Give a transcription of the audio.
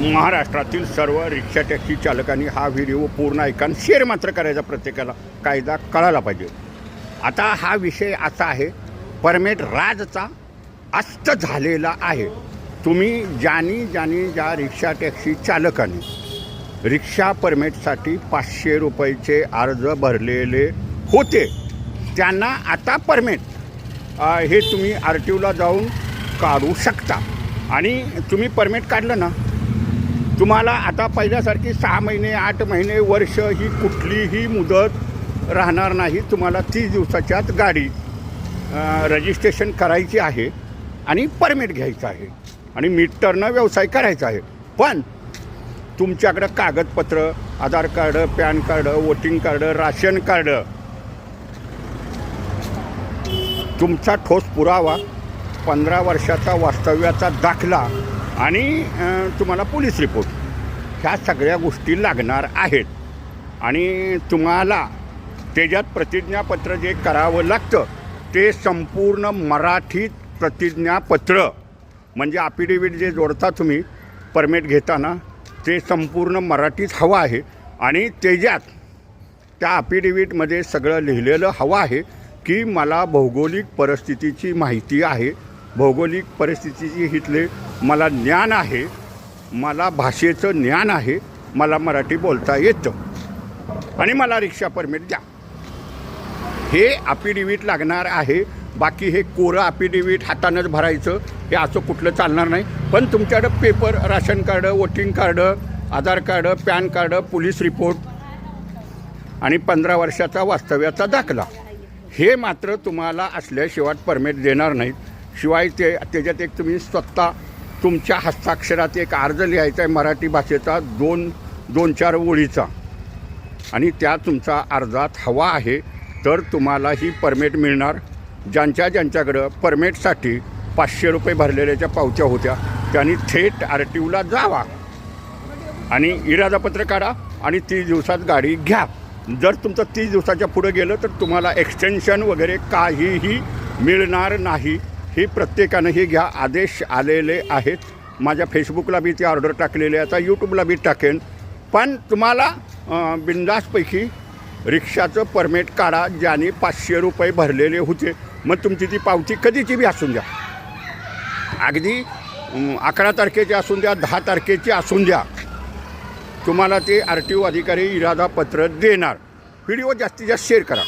महाराष्ट्रातील सर्व rickshaw taxi चालकांनी हा व्हिडिओ पूर्ण ऐका आणि शेअर मात्र करायचा प्रत्येकाला. कायदा कळायला पाहिजे. आता हा विषय असा आहे, परमिट राजचा अस्त झालेला आहे. तुम्ही ज्या रिक्षा टॅक्सी चालकांनी रिक्षा परमिटसाठी 500 रुपयाचे अर्ज भरलेले होते त्यांना आता परमिट हे तुम्ही RTOला जाऊन काढू शकता. आणि तुम्ही परमिट काढलं ना, तुम्हाला आता पहिल्यासारखी 6 महिने 8 महिने वर्ष ही कुठलीही मुदत राहणार नाही. तुम्हाला 30 दिवसाच्यात गाडी रजिस्ट्रेशन करायची आहे आणि परमिट घ्यायचं आहे आणि मीटरनं व्यवसाय करायचा आहे. पण तुमच्याकडं कागदपत्र, Aadhaar card, PAN card, voting card, ration card, तुमचा ठोस पुरावा, 15 वर्षाचा वास्तव्याचा दाखला आणि तुम्हाला पोलीस रिपोर्ट, ह्या सगळ्या गोष्टी लागणार आहेत. आणि तुम्हाला त्याच्यात प्रतिज्ञापत्र जे करावं लागतं ते संपूर्ण मराठीत प्रतिज्ञापत्र, म्हणजे अफिडेविट जे जोडता तुम्ही परमिट घेताना ते संपूर्ण मराठीत हवं आहे. आणि त्याच्यात त्या अफिडेविटमध्ये सगळं लिहिलेलं हवं आहे की मला भौगोलिक परिस्थितीची माहिती आहे, भौगोलिक परिस्थितीची इथले मला ज्ञान आहे, मला भाषेचं ज्ञान आहे, मला मराठी बोलता येतं आणि मला रिक्षा परमिट द्या. हे अफिडेविट लागणार आहे. बाकी हे कोरं अफिडेविट हातानंच भरायचं हे असं कुठलं चालणार नाही. पण तुमच्याकडं paper, ration card, voting card, Aadhaar card, PAN card, police report आणि 15 वर्षाचा वास्तव्याचा दाखला हे मात्र तुम्हाला असल्याशिवाय परमिट देणार नाहीत. शिवाय त्याच्यात एक तुम्ही स्वतः तुमच्या हस्ताक्षरात एक अर्ज लिहायचा आहे मराठी भाषेचा 2-4 ओळीचा आणि त्या तुमचा अर्जात हवा आहे तर तुम्हाला ही परमिट मिळणार. ज्यांच्याकडं परमिटसाठी 500 रुपये भरलेल्याच्या पावत्या होत्या त्यांनी थेट RTOला जावा आणि इरादापत्र काढा आणि 30 दिवसात गाडी घ्या. जर तुमचं 30 दिवसाच्या पुढे गेलं तर तुम्हाला एक्सटेन्शन वगैरे काहीही मिळणार नाही. हे प्रत्येकानं हे घ्या. आदेश आलेले आहेत. माझ्या फेसबुकला बी ती ऑर्डर टाकलेली आहे, आता यूट्यूबला बी टाकेन. पण तुम्हाला बिंदासपैकी रिक्षाचं परमिट काढा ज्याने 500 रुपये भरलेले होते. मग तुमची ती पावती कधीची बी असून द्या, अगदी 11 तारखेची असून द्या, 10 तारखेची असून द्या, तुम्हाला ते RTO अधिकारी इरादापत्र देणार. व्हिडिओ जास्तीत जास्त शेअर करा.